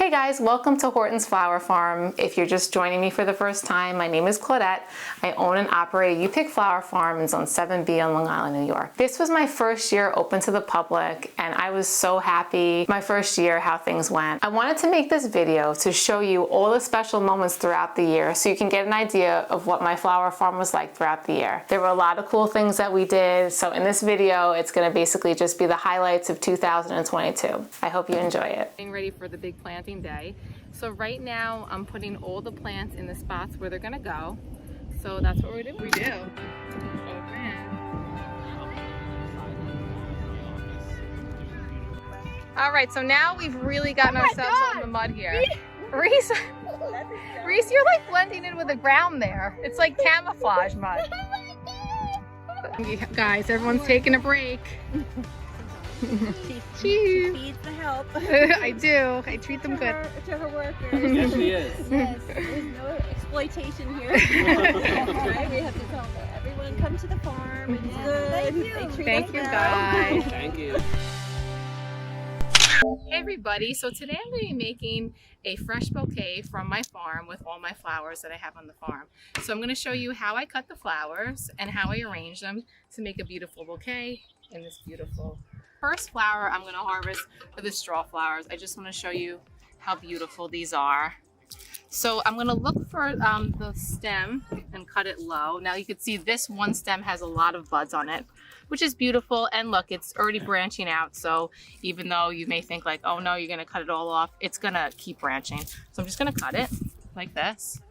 Hey guys, welcome to Horton's Flower Farm. If you're just joining me for the first time, my name is Claudette. I own and operate a U-Pick Flower Farm in Zone 7B on Long Island, New York. This was my first year open to the public, and I was so happy my first year how things went. I wanted to make this video to show you all the special moments throughout the year so you can get an idea of what my flower farm was like throughout the year. There were a lot of cool things that we did, so in this video, it's gonna basically just be the highlights of 2022. I hope you enjoy it. Getting ready for the big planting day. So right now I'm putting all the plants in the spots where they're gonna go. So that's what we do. All right, so now we've really gotten ourselves on the mud here. Reese, you're like blending in with the ground there. It's like camouflage mud. Guys, everyone's taking a break. She needs the help. I do. I treat them good. To her workers. Yes, she is. Yes, there's no exploitation here. Right? We have to tell them, everyone come to the farm. It's good. Thank you. They treat Thank us you, well. guys. Thank you. Hey everybody, so today I'm going to be making a fresh bouquet from my farm with all my flowers that I have on the farm. So I'm going to show you how I cut the flowers and how I arrange them to make a beautiful bouquet in this beautiful. First flower I'm going to harvest are the straw flowers. I just want to show you how beautiful these are. So I'm going to look for the stem and cut it low. Now you can see this one stem has a lot of buds on it, which is beautiful. And look, it's already branching out. So even though you may think like, oh no, you're going to cut it all off, it's going to keep branching. So I'm just going to cut it like this.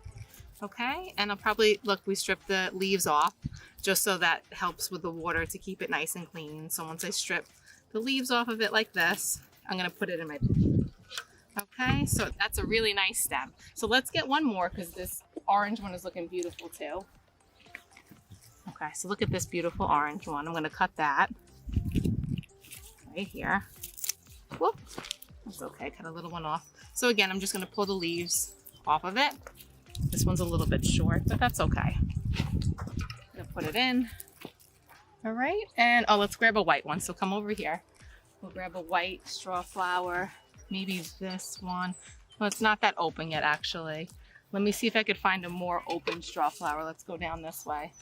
Okay. And I'll probably, look, we stripped the leaves off just so that helps with the water to keep it nice and clean. So once I strip the leaves off of it like this, I'm going to put it in my bouquet. Okay, so that's a really nice stem. So let's get one more because this orange one is looking beautiful too. Okay, so look at this beautiful orange one. I'm going to cut that right here. Whoop, that's okay, cut a little one off. So again, I'm just going to pull the leaves off of it. This one's a little bit short, but that's okay. I'm going to put it in. All right, and oh, let's grab a white one. So come over here. We'll grab a white straw flower. Maybe this one. Well, it's not that open yet, actually. Let me see if I could find a more open straw flower. Let's go down this way.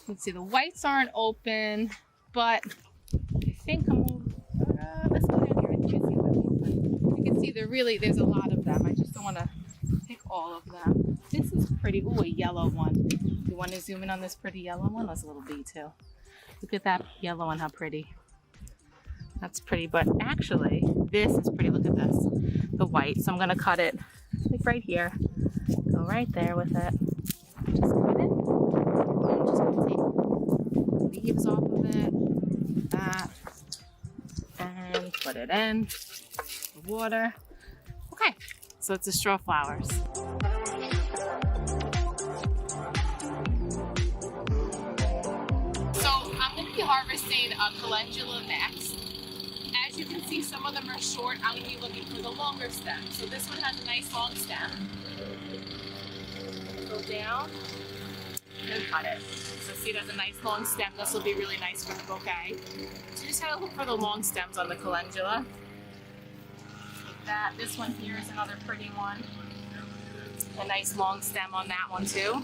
Let's see, the whites aren't open, but I think let's go down here. I think I see one. You can see there's a lot of them. I just don't want to pick all of them. This is pretty. Ooh, a yellow one. You want to zoom in on this pretty yellow one? That's a little bee too. Look at that yellow one, how pretty. That's pretty, but actually this is pretty. Look at this, the white. So I'm going to cut it like right here. Go right there with it. Just cut it. I'm just going to take the leaves off of it, like that, and put it in the water. Okay, so it's the straw flowers. So I'm going to be harvesting a calendula next. As you can see, some of them are short. I'm going to be looking for the longer stem. So this one has a nice long stem. Go down and cut it. So see, it has a nice long stem. This will be really nice for the bouquet. So you just have to look for the long stems on the calendula. Like that. This one here is another pretty one. A nice long stem on that one too.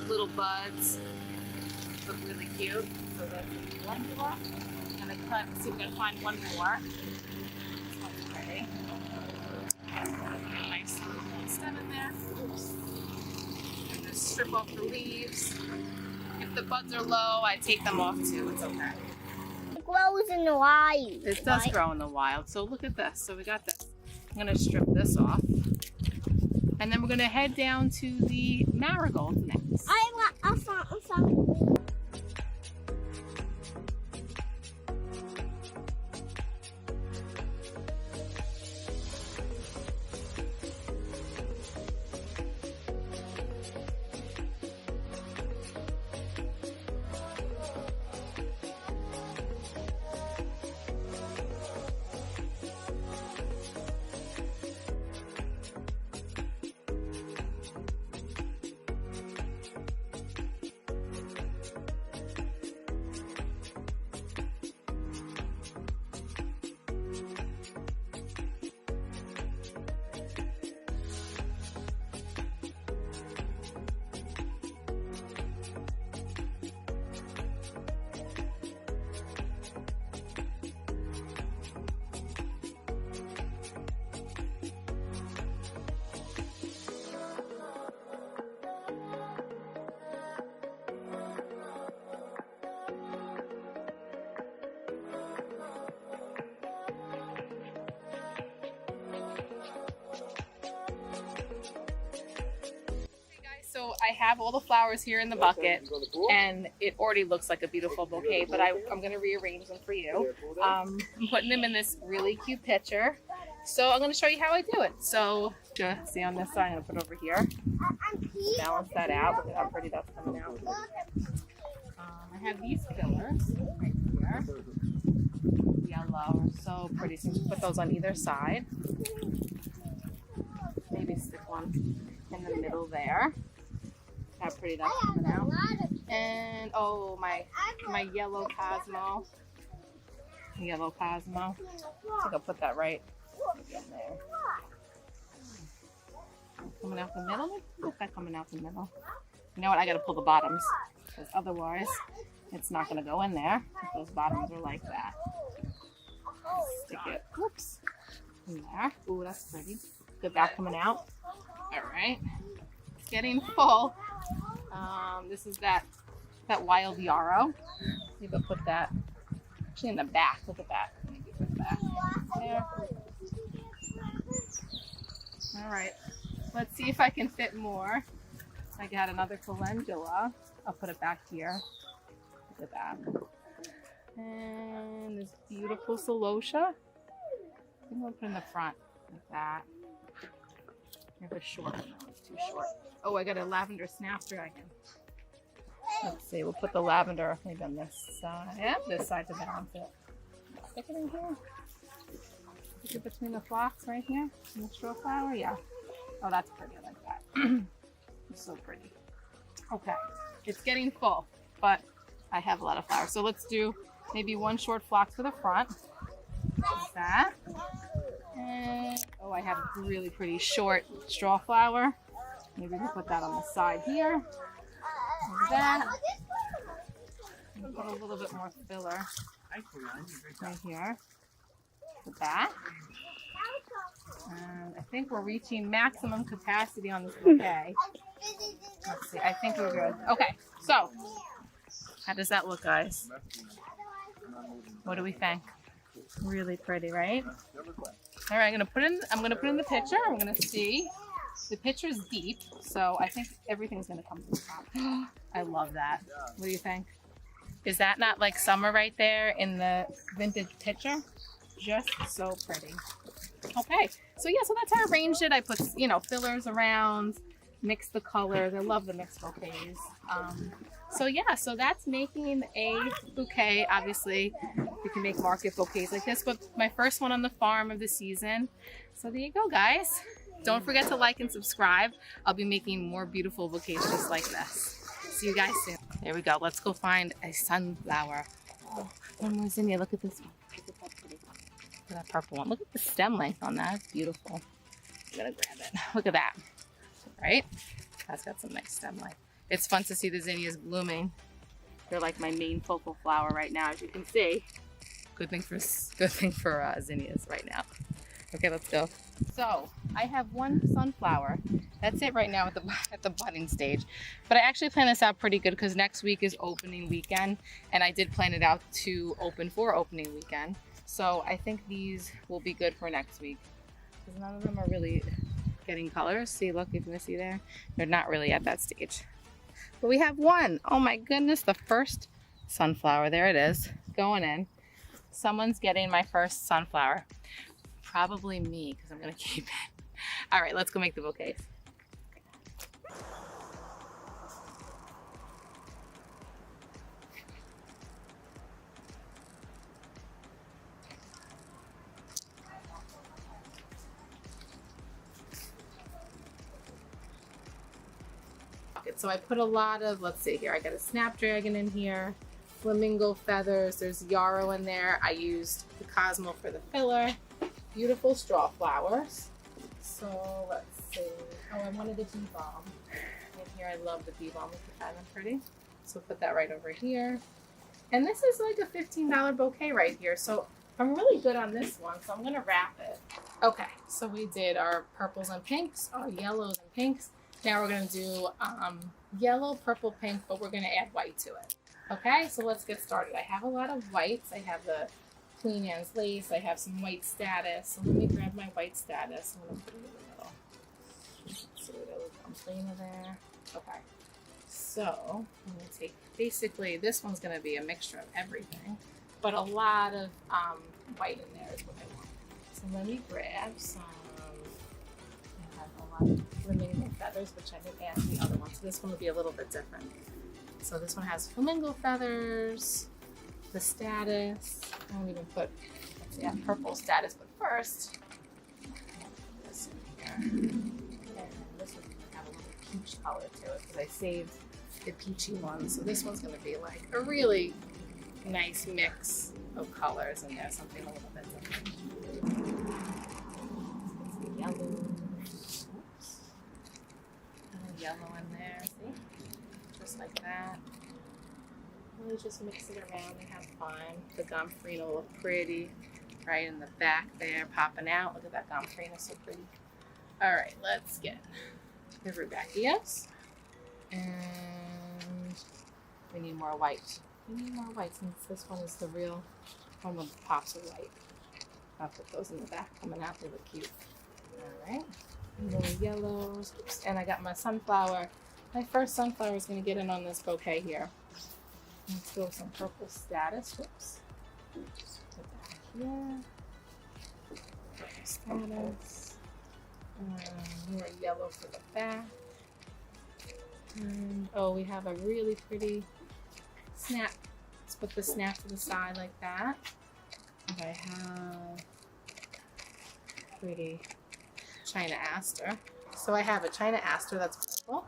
Little buds. Look really cute. So that's the calendula. Cut. See, we're gonna find one more. This one's pretty. Nice little stem in there. Oops. And just strip off the leaves. If the buds are low, I take them off too. It's okay. It grows in the wild. It does grow in the wild. So look at this. So we got this. I'm gonna strip this off, and then we're gonna head down to the marigolds next. I found. I have all the flowers here in the bucket, and it already looks like a beautiful bouquet, but I'm going to rearrange them for you. I'm putting them in this really cute pitcher. So I'm going to show you how I do it. So just see on this side, I'm going to put it over here. Balance that out. Look at how pretty that's coming out. I have these fillers right here. Yellow, so pretty. So put those on either side. Maybe stick one in the middle there. How pretty that's coming out. And oh, my yellow Cosmo. Yellow Cosmo. I think I'll put that right in there. Coming out the middle? Look at that coming out the middle. You know what? I gotta pull the bottoms, because otherwise it's not gonna go in there if those bottoms are like that. Stick it, whoops, in there. Ooh, that's pretty. Good, that coming out. All right, it's getting full. This is that wild yarrow. Maybe I'll put that actually in the back. Look at that. Maybe put that there. All right, let's see if I can fit more. I got another calendula. I'll put it back here. Look at that. And this beautiful celosia. I think I'll put in the front like that. I have a short one. No, it's too short. Oh, I got a lavender snapdragon. Let's see. We'll put the lavender maybe on this side. Yeah, this side to balance it. Stick it in here. Stick it between the phlox right here. And the straw flower. Yeah. Oh, that's pretty. I like that. It's so pretty. Okay. It's getting full, but I have a lot of flowers. So let's do maybe one short phlox for the front. Like that. And oh, I have a really pretty short straw flower. Maybe we'll put that on the side here. Like that. And put a little bit more filler right here. Like that. And I think we're reaching maximum capacity on this bouquet. Let's see. I think we're good. Okay. So, how does that look, guys? What do we think? Really pretty, right? All right, I'm gonna put in the pitcher. I'm gonna see. The pitcher is deep, so I think everything's gonna come to the top. I love that. What do you think? Is that not like summer right there in the vintage pitcher? Just so pretty. Okay, so yeah, so that's how I arranged it. I put, you know, fillers around, mix the colors. I love the mixed bouquets. So yeah, so that's making a bouquet. Obviously, you can make market bouquets like this, but my first one on the farm of the season. So there you go, guys. Don't forget to like and subscribe. I'll be making more beautiful bouquets just like this. See you guys soon. There we go. Let's go find a sunflower. Oh, one more Zinnia. Look at this one. Look at that pretty one. Look at that purple one. Look at the stem length on that. It's beautiful. I'm gonna grab it. Look at that. Right? That's got some nice stem length. It's fun to see the zinnias blooming. They're like my main focal flower right now, as you can see. Good thing for zinnias right now. Okay, let's go. So I have one sunflower. That's it right now at the budding stage. But I actually planned this out pretty good because next week is opening weekend, and I did plan it out to open for opening weekend. So I think these will be good for next week because none of them are really getting colors. See, look, you can see there. They're not really at that stage. But we have one. Oh my goodness, the first sunflower. There it is, going in. Someone's getting my first sunflower. Probably me, because I'm going to keep it. All right, let's go make the bouquets. So I put a lot of, let's see here, I got a snapdragon in here, flamingo feathers, there's yarrow in there. I used the Cosmo for the filler. Beautiful straw flowers. So let's see. Oh, I wanted a bee balm. In here, I love the bee balm. Look at that, pretty. So put that right over here. And this is like a $15 bouquet right here. So I'm really good on this one. So I'm gonna wrap it. Okay, so we did our purples and pinks, our yellows and pinks. Now we're gonna do yellow, purple, pink, but we're gonna add white to it. Okay, so let's get started. I have a lot of whites. I have the Queen Anne's lace. I have some white status. So let me grab my white status. I'm gonna put it in the middle. Let's see what I'm cleaner there. Okay. So I'm going to take, basically this one's going to be a mixture of everything, but a lot of white in there is what I want. So let me grab some, I have a lot of flamingo feathers, which I didn't add to the other one. So this one will be a little bit different. So this one has flamingo feathers, the status. I won't even put, let's see, I have purple status, but first, this in here. And this one's gonna have a little peach color to it because I saved the peachy one. So this one's gonna be like a really nice mix of colors in there, something a little bit different. Let's get the yellow. Oops. And yellow in there, see? Just like that. Really just mix it around and have fun. The gomfrino will look pretty right in the back there, popping out. Look at that gomfrino, so pretty. All right, let's get the rudbeckias. And we need more white. We need more white since this one is the real one with pops of white. I'll put those in the back coming out. They look cute. All right, little yellows. Oops. And I got my sunflower. My first sunflower is going to get in on this bouquet here. Let's go with some purple status. Whoops. Put that here. Purple status. More yellow for the back. And oh, we have a really pretty snap. Let's put the snap to the side like that. And I have pretty China Aster. So I have a China Aster that's purple.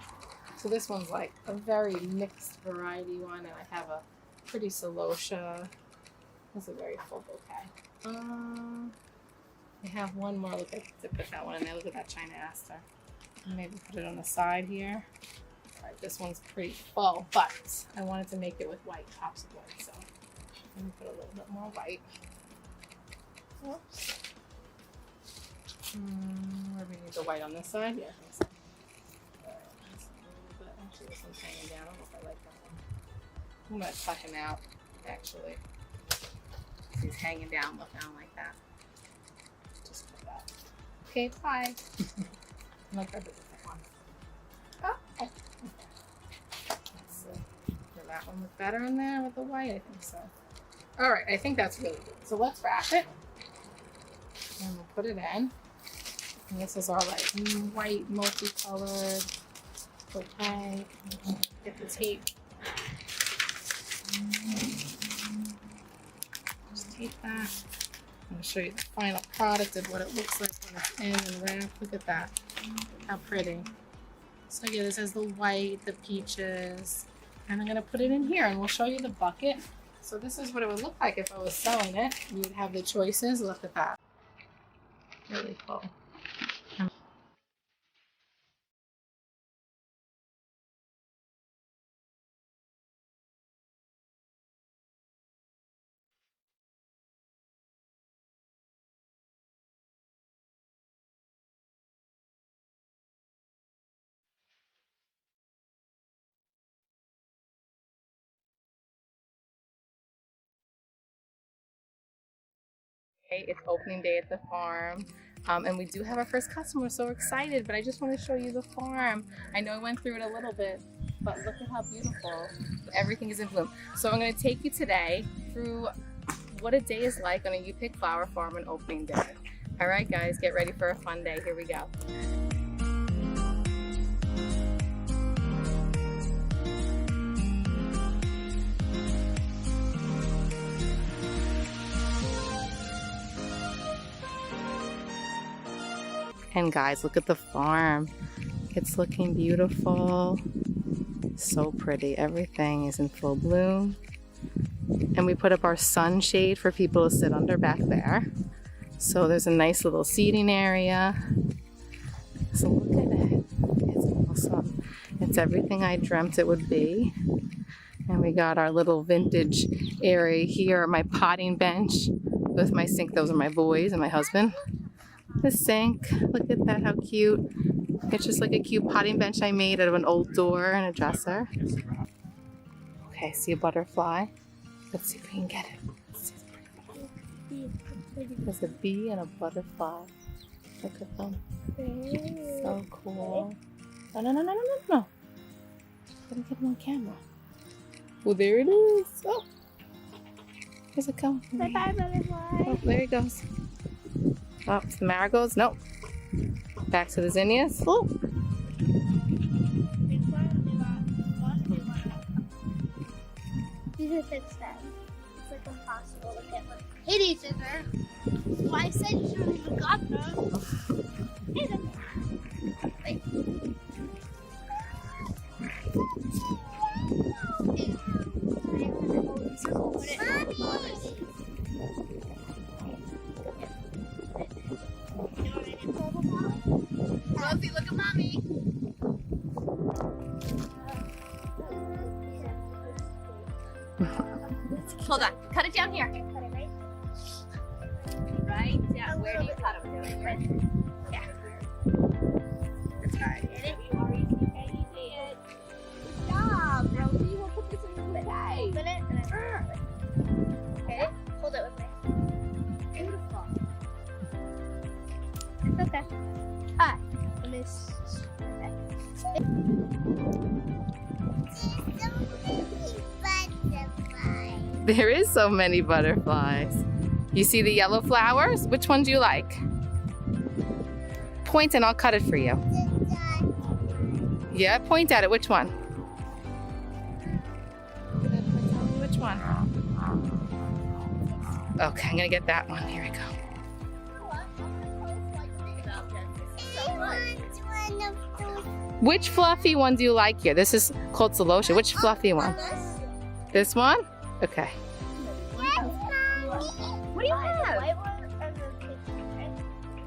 So this one's like a very mixed variety one, and I have a pretty celosia. It's a very full bouquet. I have one more. Look, I to put that one in there. Look at that China Aster. Maybe put it on the side here. All right, this one's pretty full, but I wanted to make it with white, pops of white. So let me put a little bit more white. Whoops. Where do we need the white on this side? Yeah, I think so. Actually, this one's hanging down. I don't know if I like that one. I'm going to tuck him out, actually. He's hanging down. Look, I don't like that. Just put that. Okay, bye. I like that different one. Oh, okay. Let's see. Does that one look better in there with the white? I think so. All right, I think that's really good. So let's wrap it. And we'll put it in. And this is our like white, multicolored. Okay, get the tape. Just tape that. I'm going to show you the final product of what it looks like when it's in and wrapped. Look at that. How pretty. So yeah, this has the white, the peaches, and I'm going to put it in here and we'll show you the bucket. So this is what it would look like if I was selling it. You would have the choices. Look at that. Really full. It's opening day at the farm, and we do have our first customer. We're so excited, but I just want to show you the farm. I know I went through it a little bit, but look at how beautiful everything is in bloom. So I'm going to take you today through what a day is like on a You Pick Flower Farm on opening day. All right, guys, get ready for a fun day. Here we go. And guys, look at the farm. It's looking beautiful. So pretty. Everything is in full bloom. And we put up our sunshade for people to sit under back there. So there's a nice little seating area. So look at it. It's awesome. It's everything I dreamt it would be. And we got our little vintage area here, my potting bench with my sink. Those are my boys and my husband. The sink, look at that, how cute. It's just like a cute potting bench I made out of an old door and a dresser. Okay, see a butterfly? Let's see if we can get it. There's a bee and a butterfly. Look at them. So cool. No, no, no, no, no, no, no. Gotta get him on camera. Well, there it is. Oh, where's it going? Bye-bye, butterfly. Oh, there he goes. Oh, it's the marigolds. Nope. Back to the zinnias. Oh. You can fix them. It's like impossible to get one. Hit each other. Why I said you shouldn't even got them. Hit them. Wait. Rosie, look at mommy. Hold on. Cut it down here. Right? Yeah. Where do you cut them? Right? Yeah. That's right. Get it? You see it. Good job, Rosie. We'll put this in the bouquet. Open it and then okay. Hold it with me. Beautiful. It's okay. Ah, let me. There is so many butterflies. You see the yellow flowers? Which one do you like? Point and I'll cut it for you. Yeah, point at it. Which one? Tell me which one. Okay, I'm gonna get that one. Here we go. Which fluffy one do you like here? This is called Celosia. Which fluffy one? This one? Okay. What do you have?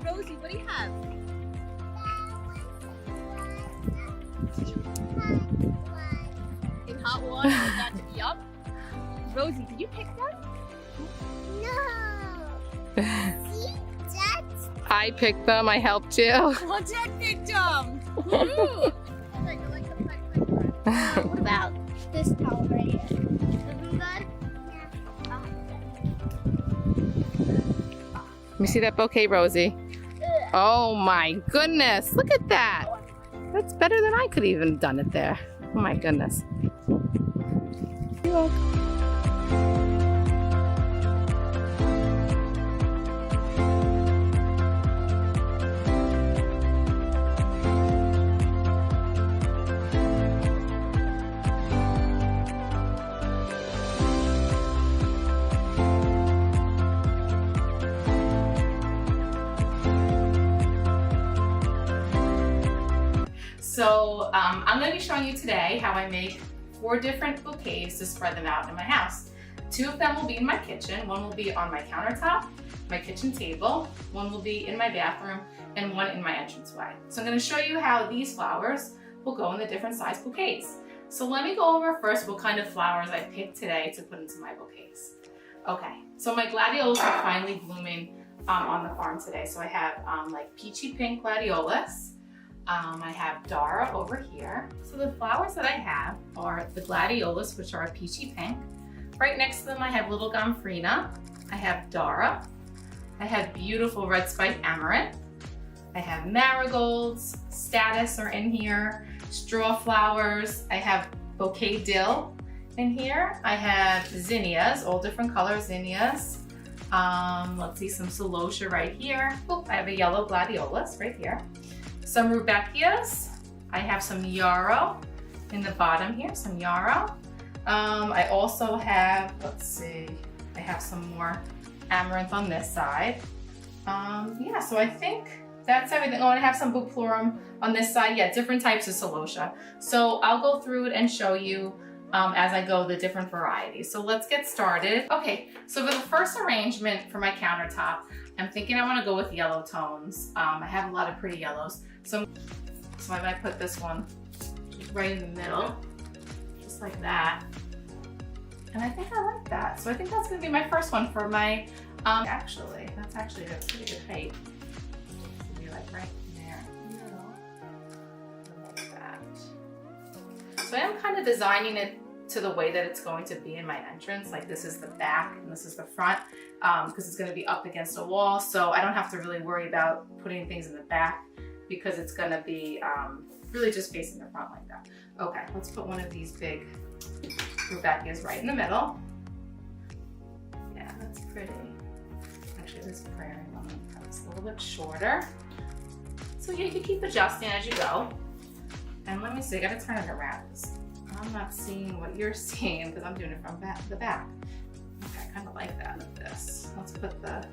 Rosie, what do you have? In hot water, that to be up. Rosie, did you pick them? No. See, that's I picked them. I helped you. Well, Ted picked them. Woo! what about this towel right here? Isn't that? Let me see that bouquet, Rosie. Oh my goodness. Look at that. That's better than I could even done it there. Oh my goodness. You're welcome. So I'm going to be showing you today how I make 4 different bouquets to spread them out in my house. 2 of them will be in my kitchen, 1 will be on my countertop, my kitchen table, 1 will be in my bathroom, and 1 in my entranceway. So I'm going to show you how these flowers will go in the different size bouquets. So let me go over first what kind of flowers I picked today to put into my bouquets. Okay, so my gladiolus are finally blooming on the farm today. So I have like peachy pink gladiolus. I have Dara over here. So the flowers that I have are the gladiolus, which are a peachy pink. Right next to them I have little gomphrena. I have Dara. I have beautiful red spike amaranth. I have marigolds, statice are in here, straw flowers. I have bouquet dill in here. I have zinnias, all different color zinnias. Let's see, some celosia right here. Oh, I have a yellow gladiolus right here. Some rudbeckias. I have some yarrow in the bottom here, some yarrow. I also have, let's see, I have some more amaranth on this side. Yeah, so I think that's everything. Oh, and I have some buplorum on this side. Yeah, different types of celosia. So I'll go through it and show you as I go the different varieties. So let's get started. Okay, so for the first arrangement for my countertop, I'm thinking I want to go with yellow tones. I have a lot of pretty yellows. So I might put this one right in the middle, just like that. And I think I like that. So I think that's gonna be my first one for my, actually, that's actually a pretty good height. It'll be like right there, like that. So I am kind of designing it to the way that it's going to be in my entrance. Like this is the back and this is the front, because it's gonna be up against a wall. So I don't have to really worry about putting things in the back because it's gonna be really just facing the front like that. Okay, let's put one of these big Rebecca's right in the middle. Yeah, that's pretty. Actually, this prairie one is a little bit shorter. So yeah, you can keep adjusting as you go. And let me see, I gotta turn it around. I'm not seeing what you're seeing because I'm doing it from the back. Okay, I kind of like that with this. Let's put the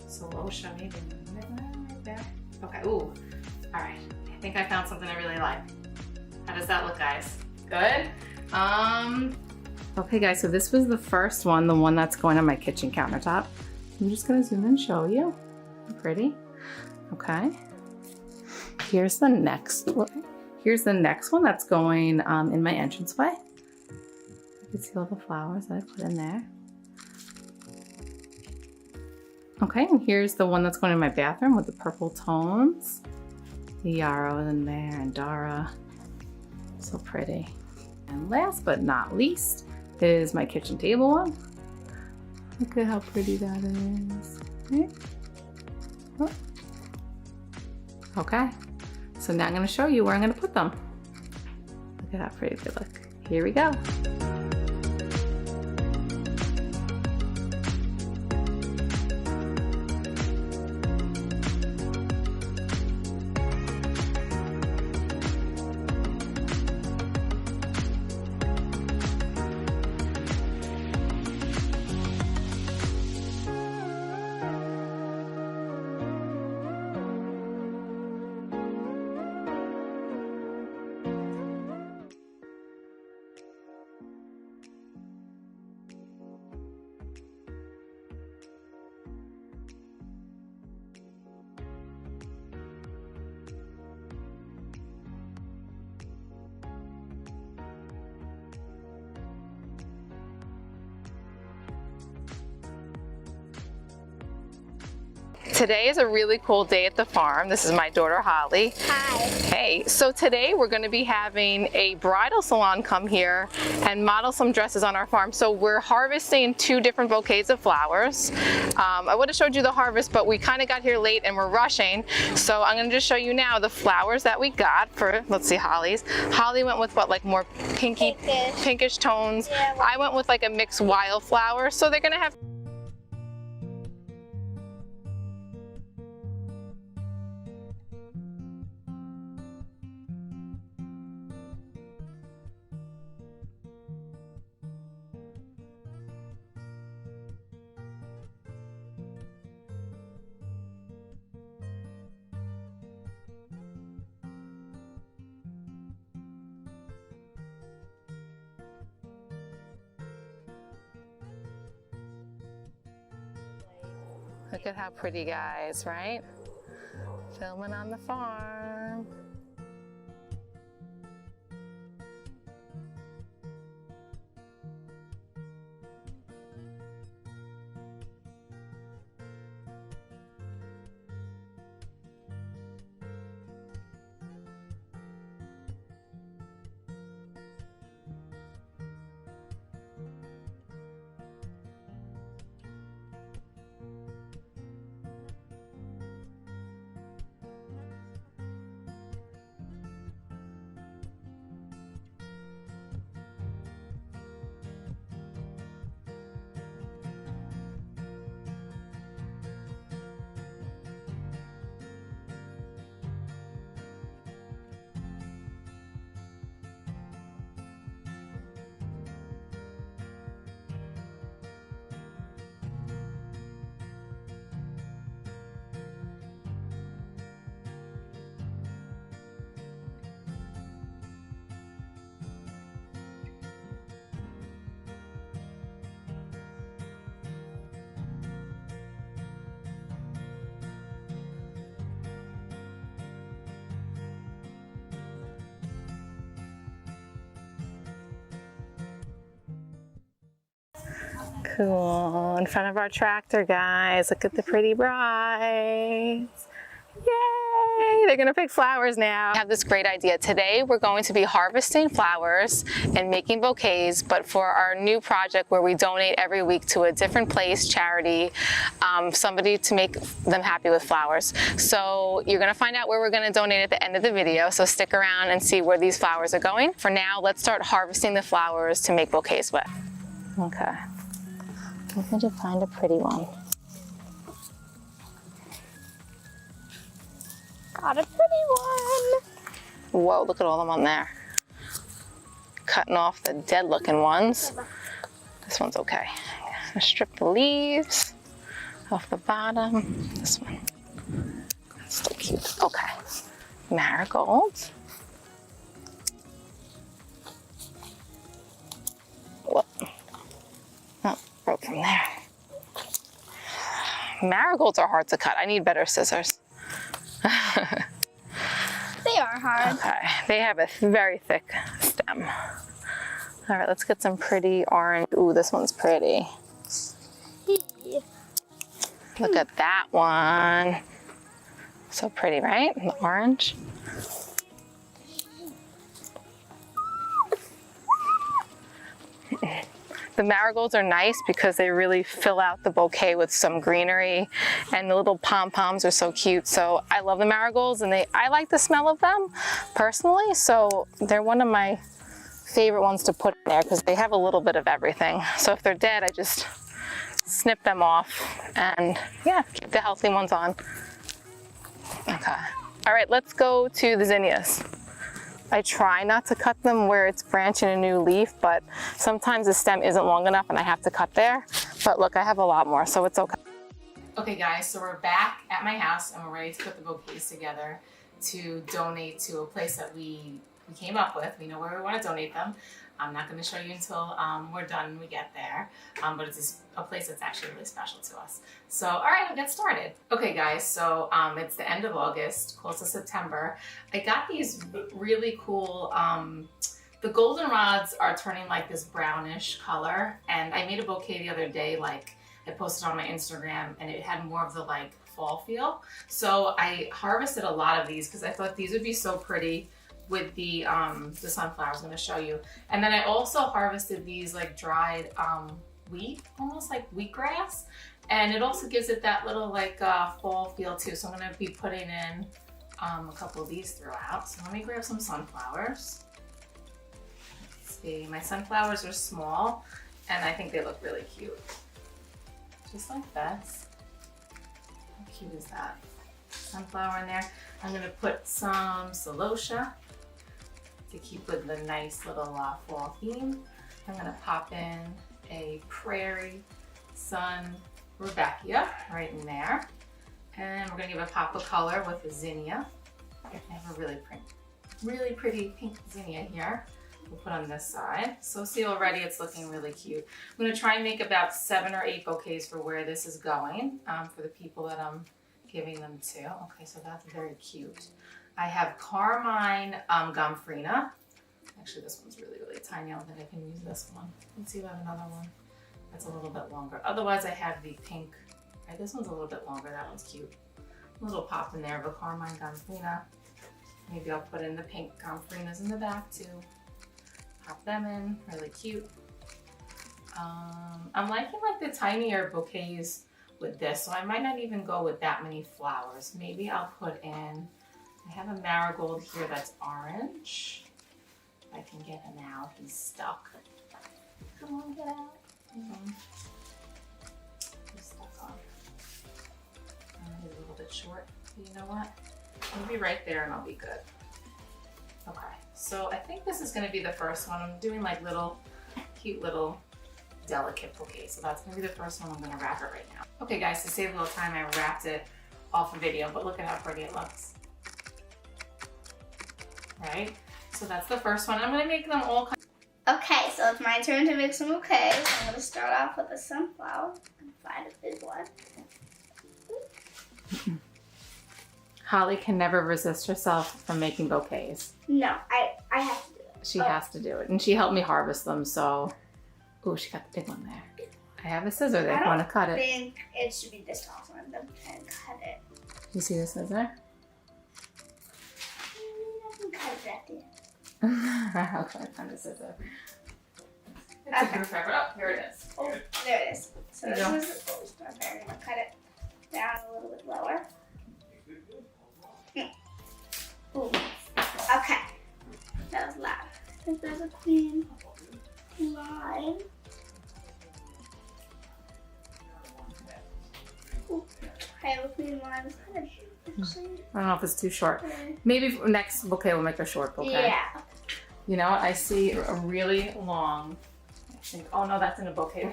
Celostia maybe in the middle right there. Okay, ooh, all right. I think I found something I really like. How does that look, guys? Good? Okay guys, so this was the first one, the one that's going on my kitchen countertop. I'm just gonna zoom in and show you. Pretty. Okay. Here's the next one. Here's the next one that's going in my entranceway. You can see all the flowers that I put in there. Okay, and here's the one that's going in my bathroom with the purple tones. The yarrow in there and Dara. So pretty. And last but not least is my kitchen table one. Look at how pretty that is. Right? Oh. Okay, so now I'm going to show you where I'm going to put them. Look at how pretty they look. Here we go. Today is a really cool day at the farm. This is my daughter Holly. Hi. Hey, so today we're going to be having a bridal salon come here and model some dresses on our farm. So we're harvesting 2 different bouquets of flowers. I would have showed you the harvest, but we kind of got here late and we're rushing. So I'm going to just show you now the flowers that we got for, let's see, Holly's. Holly went with what, like more pinkish tones. Yeah, I went with like a mixed wildflower. So they're going to have Look at how pretty, guys, right? Filming on the farm. Cool. In front of our tractor, guys. Look at the pretty brides. Yay! They're gonna pick flowers now. I have this great idea. Today we're going to be harvesting flowers and making bouquets, but for our new project where we donate every week to a different place, charity, somebody to make them happy with flowers. So you're gonna find out where we're gonna donate at the end of the video, so stick around and see where these flowers are going. For now, let's start harvesting the flowers to make bouquets with. Okay, I'm going to find a pretty one. Got a pretty one. Whoa, look at all them on there. Cutting off the dead looking ones. This one's okay. I'm gonna strip the leaves off the bottom. This one, that's still cute. Okay, marigolds. Whoop. Oh, broke from there. Marigolds are hard to cut. I need better scissors. They are hard. Okay, they have a very thick stem. All right, let's get some pretty orange. Ooh, this one's pretty. Look at that one. So pretty, right? The orange. The marigolds are nice because they really fill out the bouquet with some greenery, and the little pom-poms are so cute. So I love the marigolds, and I like the smell of them personally. So they're one of my favorite ones to put in there because they have a little bit of everything. So if they're dead, I just snip them off and yeah, keep the healthy ones on. Okay. All right, let's go to the zinnias. I try not to cut them where it's branching a new leaf, but sometimes the stem isn't long enough and I have to cut there. But look, I have a lot more, so it's okay. Okay guys, so we're back at my house and we're ready to put the bouquets together to donate to a place that we came up with. We know where we want to donate them. I'm not going to show you until we're done and we get there, but it's a place that's actually really special to us. So, all right, we'll get started. Okay, guys, so it's the end of August, close to September. I got these really cool, the goldenrods are turning like this brownish color, and I made a bouquet the other day, like I posted on my Instagram, and it had more of the like fall feel. So I harvested a lot of these because I thought these would be so pretty with the sunflowers I'm going to show you. And then I also harvested these like dried wheat, almost like wheatgrass. And it also gives it that little like fall feel too. So I'm going to be putting in a couple of these throughout. So let me grab some sunflowers. Let's see, my sunflowers are small and I think they look really cute. Just like this. How cute is that? Sunflower in there. I'm going to put some celosia to keep with the nice little fall theme. I'm gonna pop in a prairie sun rudbeckia right in there. And we're gonna give a pop of color with the zinnia. I have a really pretty pink zinnia here. We'll put on this side. So see already it's looking really cute. I'm gonna try and make about 7 or 8 bouquets for where this is going, for the people that I'm giving them to. Okay, so that's very cute. I have carmine gomphrena. Actually, this one's really tiny. I don't think I can use this one. Let's see if I have another one that's a little bit longer. Otherwise, I have the pink. Right, this one's a little bit longer. That one's cute. A little pop in there of a carmine gomphrena. Maybe I'll put in the pink gompphrenas in the back too. Pop them in. Really cute. I'm liking like the tinier bouquets with this, so I might not even go with that many flowers. Maybe I'll put in, I have a marigold here that's orange. If I can get him out, he's stuck. Come on, get out. He's stuck on. He's a little bit short. You know what? I'll be right there and I'll be good. Okay, so I think this is gonna be the first one. I'm doing like little, cute little delicate bouquet. So that's gonna be the first one. I'm gonna wrap it right now. Okay guys, to save a little time, I wrapped it off the video, but look at how pretty it looks. Right? So that's the first one. I'm gonna make them all. Okay, so it's my turn to make some bouquets. I'm gonna start off with a sunflower and find a big one. Holly can never resist herself from making bouquets. No, I have to do it. She has to do it. And she helped me harvest them, so. Oh, she got the big one there. I have a scissor there if you want to cut I it. think it should be this tall, so I'm going to cut it. You see the scissor? I'll try to find the scissor. It's a group record. Oh, here it is. Oh, there it is. So There this you is the strawberry. I'm gonna cut it down a little bit lower. Ooh. Okay. That was loud. I think there's a clean line. Ooh. I have a clean line. It's kind of actually. I don't know if it's too short. Maybe next bouquet we'll make a short bouquet. Yeah. You know what? I see a really long. I think, oh no, that's in a bouquet.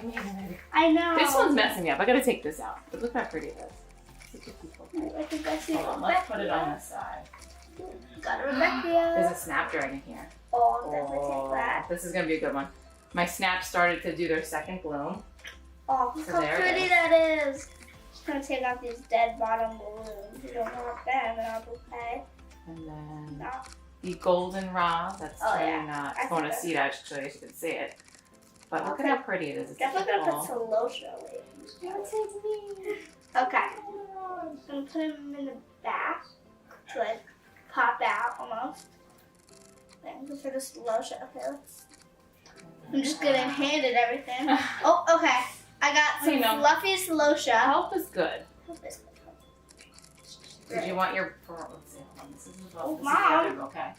I know. This one's messing me up. I gotta take this out. But look how pretty it is. Such a cute bouquet. I think I see Hold on, let's put it on this side. Got a Rebecca. There's a snapdragon here. Oh, I'll definitely take that. This is gonna be a good one. My snaps started to do their second bloom. Oh, look So how there it pretty is. that is. Just gonna take out these dead bottom balloons. We don't want them in our bouquet. And then No. the goldenrod. That's Oh, turning yeah. I Kona see seed actually, as you can see it. But look at how pretty it is. It's Definitely gonna put beautiful. Solosha away. Okay. I'm gonna put them in the back to like pop out almost. Then for the Solosha. Okay, let's. I'm just getting handed everything. Oh, okay. I got some You know. fluffy Solosha. Help is good. Help is Did you want your? Let's see. Hold on. This is the Oh, this is the Mom. other bouquet.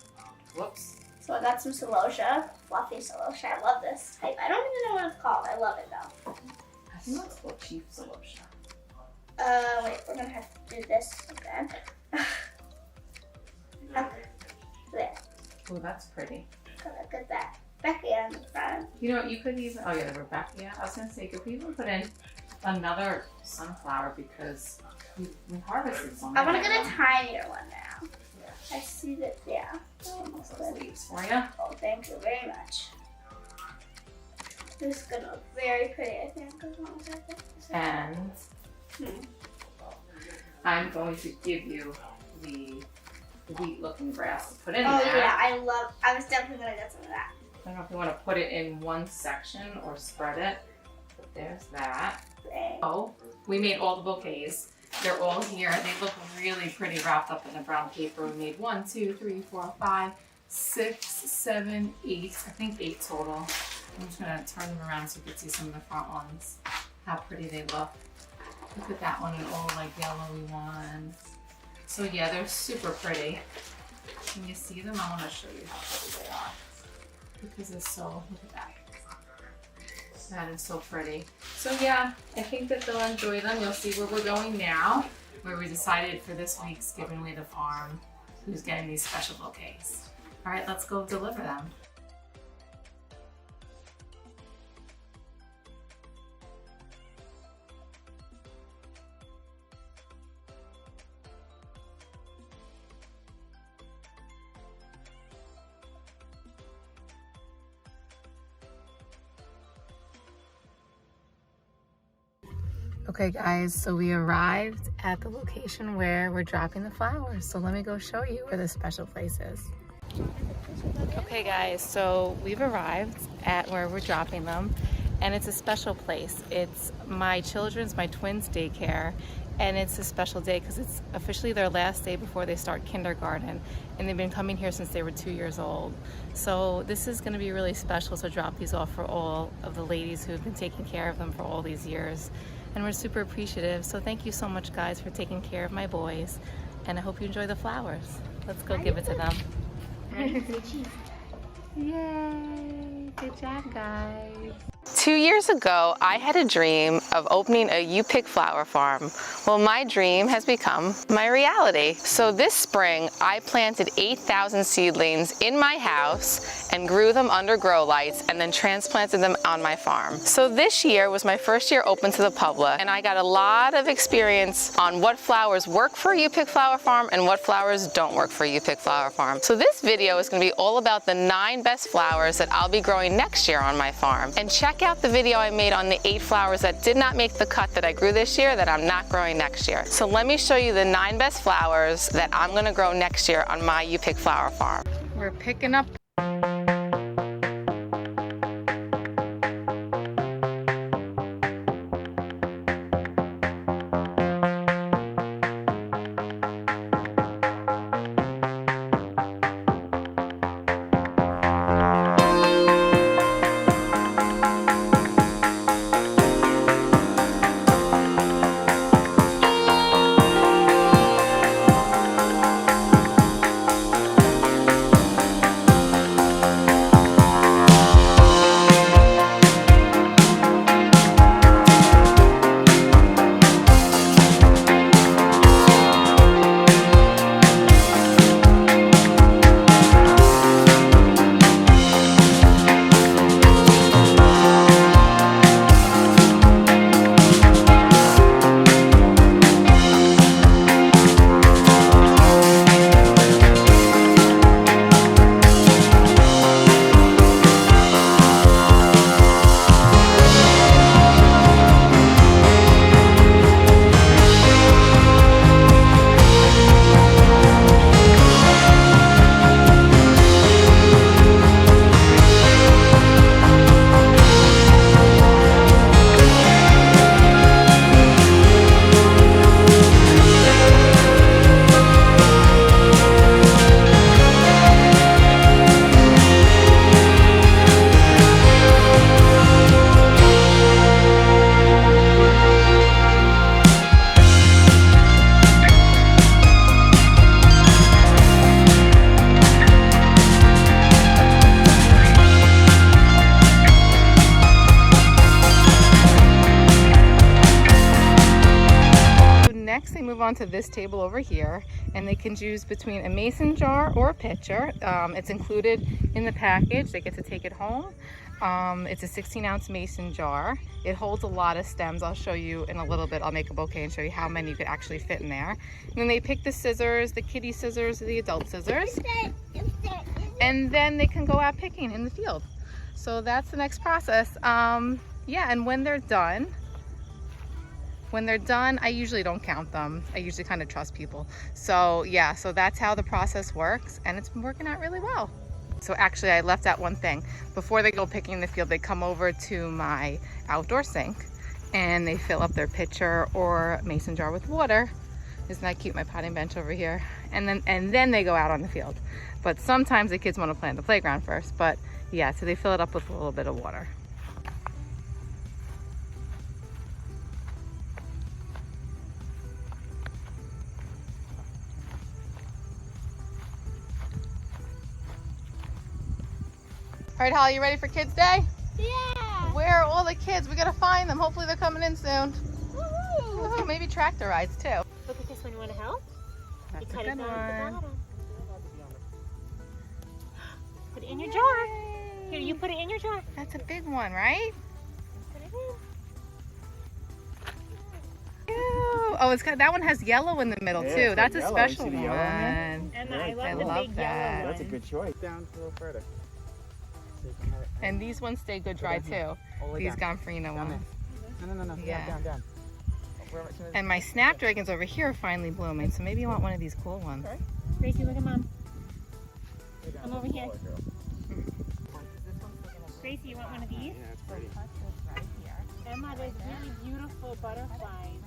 Whoops. So I got some Solosha, fluffy Solosha. I love this type. I don't even know what it's called. I love it though. I think that's called Chief Solosha. Wait, we're gonna have to do this again. There. Oh, that's pretty. Look at that. Becky on the front. You know what? You could even. Oh yeah, the Rebecca. Yeah, I was gonna say you could even put in another sunflower because we harvested some. I want to get a tinier one now. Yeah. I see that. Yeah. Those leaves for you. Oh, thank you very much. This is gonna look very pretty, I think. As long as I get this. And I'm going to give you the wheat-looking grass to put in Oh there. yeah, I was definitely gonna get some of that. I don't know if you want to put it in one section or spread it, but there's that. Dang. Oh, we made all the bouquets. They're all here. They look really pretty wrapped up in the brown paper. We made 1, 2, 3, 4, 5, 6, 7, 8. I think 8 total. I'm just gonna turn them around so you can see some of the front ones. How pretty they look. Look at that one, an all like yellowy one. So yeah, they're super pretty. Can you see them? I want to show you how pretty they are. Because it's so, look at that. That is so pretty. So yeah, I think that they'll enjoy them. You'll see where we're going now, where we decided for this week's Giving Away the Farm, who's getting these special bouquets. All right, let's go deliver them. Okay guys, so we arrived at the location where we're dropping the flowers. So let me go show you where this special place is. Okay guys, so we've arrived at where we're dropping them, and it's a special place. It's my twins' daycare, and it's a special day because it's officially their last day before they start kindergarten, and they've been coming here since they were 2 years old. So this is going to be really special to drop these off for all of the ladies who've been taking care of them for all these years, and we're super appreciative. So thank you so much guys for taking care of my boys, and I hope you enjoy the flowers. Let's go give it to them. Yay! Good job, guys. 2 years ago, I had a dream of opening a You Pick flower farm. Well, my dream has become my reality. So this spring, I planted 8,000 seedlings in my house and grew them under grow lights and then transplanted them on my farm. So this year was my first year open to the public, and I got a lot of experience on what flowers work for You Pick Flower Farm and what flowers don't work for You Pick Flower Farm. So this video is going to be all about the 9 best flowers that I'll be growing next year on my farm. And check out the video I made on the 8 flowers that did not make the cut that I grew this year that I'm not growing next year. So let me show you the 9 best flowers that I'm going to grow next year on my You Pick Flower Farm. We're picking up next they move on to this table over here, and they can choose between a mason jar or a pitcher. It's included in the package. They get to take it home. It's a 16-ounce mason jar. It holds a lot of stems. I'll show you in a little bit. I'll make a bouquet and show you how many you could actually fit in there. And then they pick the scissors, the kiddie scissors, the adult scissors, and then they can go out picking in the field. So that's the next process. Yeah, and when they're done, I usually don't count them. I usually kind of trust people. So yeah, so that's how the process works, and it's been working out really well. So actually I left out one thing. Before they go picking in the field, they come over to my outdoor sink and they fill up their pitcher or mason jar with water. Isn't that cute, my potting bench over here? And then they go out on the field. But sometimes the kids want to play on the playground first. But yeah, so they fill it up with a little bit of water. All right, Holly, you ready for Kids Day? Yeah. Where are all the kids? We gotta find them. Hopefully they're coming in soon. Woohoo. Woohoo, maybe tractor rides too. Look at this one. You want to help? That's You a cut good it down at the one. bottom. Put it in your jar. Here, you put it in your jar. That's a big one, right? Put it in. Ew. Oh, it's got, that one has yellow in the middle Yeah, too. it's That's got a yellow. special You see the one. yellow in there? And Yeah, I love I the love big that. yellow one. That's a good choice. Down a little further. And these ones stay good dry too. These Gonfrino ones. No. Yeah. Down. And my snapdragons over here are finally blooming, so maybe you want one of these cool ones. Gracie, look at Mom. Come over here. Gracie, you want one of these? Yeah, it's pretty. Emma, there's really beautiful butterflies.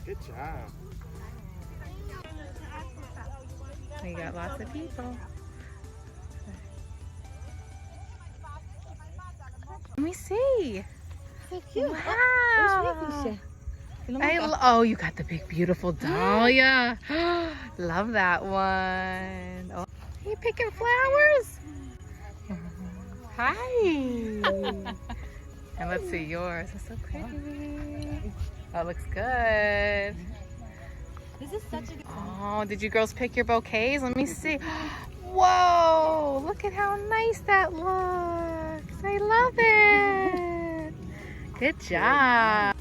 Good job. We got lots of people. Let me see. So cute. Wow. Oh, you got the big, beautiful dahlia. Love that one. Oh, are you picking flowers? Hi. And let's see yours. It's so pretty. That looks good. This is such a good Oh, did you girls pick your bouquets? Let me see. Whoa, look at how nice that looks. I love it. Good job.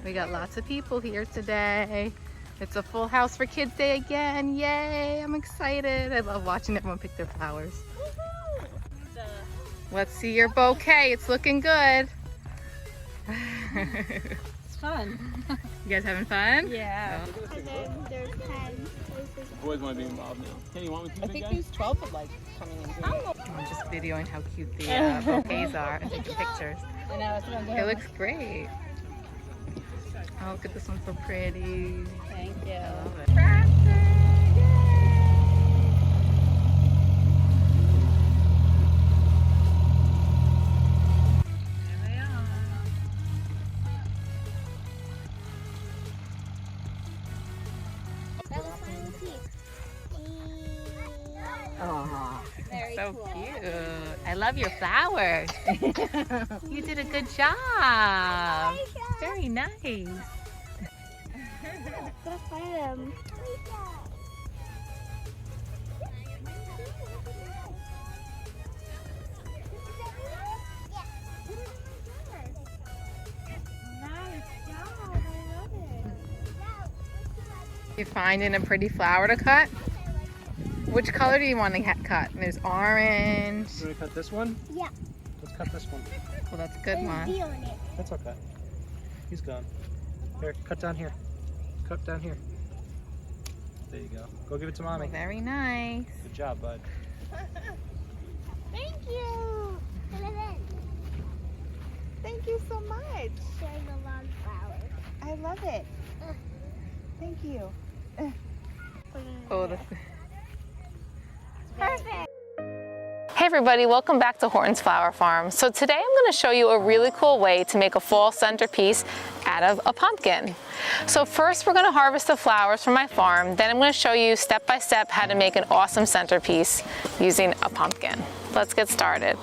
We got lots of people here today. It's a full house for Kids Day again. Yay, I'm excited. I love watching everyone pick their flowers. Let's see your bouquet. It's looking good. It's fun. You guys having fun? Yeah. And then there's 10. Boys want to be involved now. Kenny, you want me to? I think there's 12 of like coming in. I'm just videoing how cute the bouquets are and taking pictures. I know, that's what I'm doing. It looks great. Oh, look at this one, so pretty. Thank you. I love it. That was final piece. Oh, Very so cool. cute. I love your flowers. You did a good job. Very nice. Gotta find them. You finding a pretty flower to cut? Which color do you want to cut? There's orange. You want to cut this one? Yeah. Let's cut this one. Well, that's a good There's one. V on it. That's okay. He's gone. Here, cut down here. Cut down here. There you go. Go give it to mommy. Very nice. Good job, bud. Thank you. Thank you so much. Sharing the lawn flowers. I love it. Thank you. Oh, that's perfect. Hey everybody, welcome back to Horton's Flower Farm. So today I'm going to show you a really cool way to make a fall centerpiece out of a pumpkin. So first we're going to harvest the flowers from my farm, then I'm going to show you step by step how to make an awesome centerpiece using a pumpkin. Let's get started.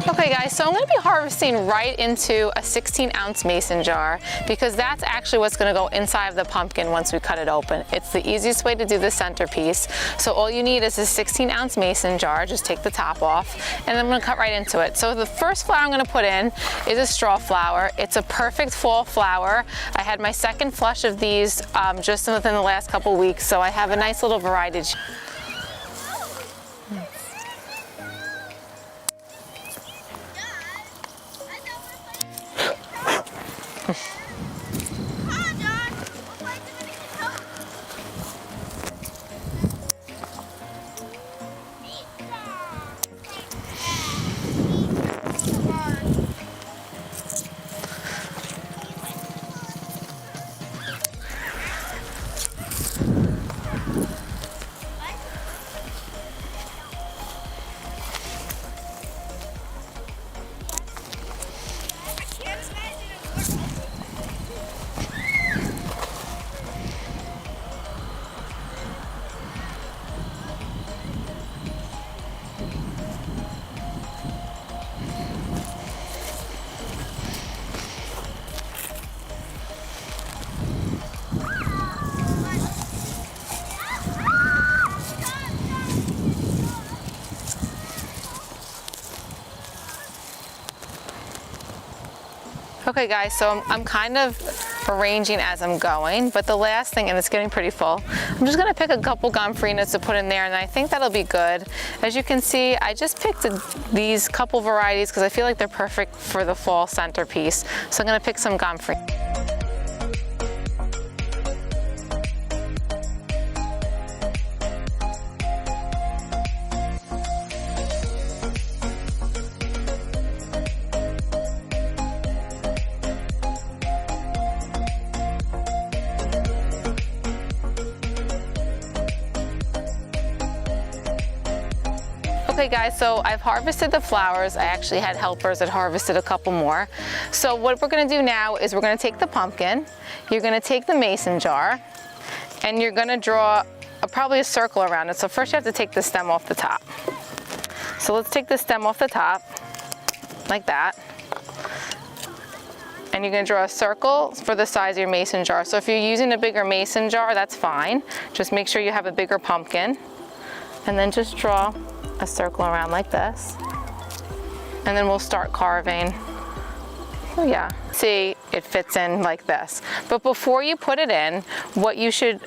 Okay guys, so I'm going to be harvesting right into a 16-ounce mason jar because that's actually what's going to go inside of the pumpkin once we cut it open. It's the easiest way to do the centerpiece. So all you need is a 16-ounce mason jar. Just take the top off and I'm going to cut right into it. So the first flower I'm going to put in is a straw flower. It's a perfect fall flower. I had my second flush of these just within the last couple weeks, so I have a nice little variety. Okay guys, so I'm kind of arranging as I'm going, but the last thing, and it's getting pretty full, I'm just gonna pick a couple gomphrenias to put in there, and I think that'll be good. As you can see, I just picked these couple varieties because I feel like they're perfect for the fall centerpiece. So I'm gonna pick some gomphrenia. Okay guys, so I've harvested the flowers. I actually had helpers that harvested a couple more. So what we're gonna do now is we're gonna take the pumpkin, you're gonna take the mason jar, and you're gonna draw probably a circle around it. So first you have to take the stem off the top. So let's take the stem off the top, like that. And you're gonna draw a circle for the size of your mason jar. So if you're using a bigger mason jar, that's fine. Just make sure you have a bigger pumpkin. And then just draw a circle around like this. And then we'll start carving. Oh yeah, see, it fits in like this. But before you put it in, what you should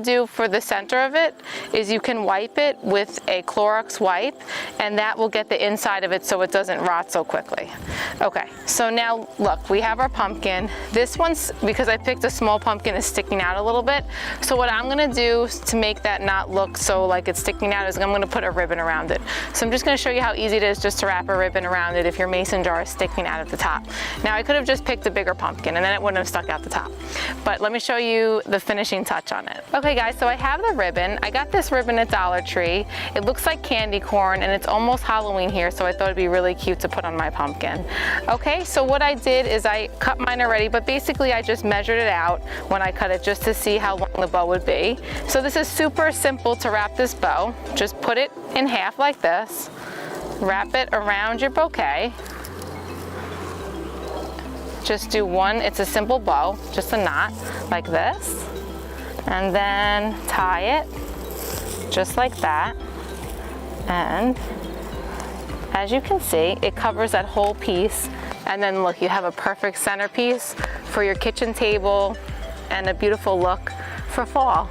do for the center of it is you can wipe it with a Clorox wipe, and that will get the inside of it so it doesn't rot so quickly. Okay, so now look, we have our pumpkin. This one's, because I picked a small pumpkin, is sticking out a little bit. So what I'm gonna do to make that not look so like it's sticking out is I'm gonna put a ribbon around it. So I'm just gonna show you how easy it is just to wrap a ribbon around it if your mason jar is sticking out at the top. Now I could have just picked a bigger pumpkin and then it wouldn't have stuck out the top. But let me show you the finishing touch on it. Okay guys, so I have the ribbon. I got this ribbon at Dollar Tree. It looks like candy corn and it's almost Halloween here, so I thought it'd be really cute to put on my pumpkin. Okay, so what I did is I cut mine already, but basically I just measured it out when I cut it just to see how long the bow would be. So this is super simple to wrap this bow. Just put it in half like this, wrap it around your bouquet. Just do one, it's a simple bow, just a knot like this. And then tie it just like that. And as you can see, it covers that whole piece. And then look, you have a perfect centerpiece for your kitchen table and a beautiful look for fall.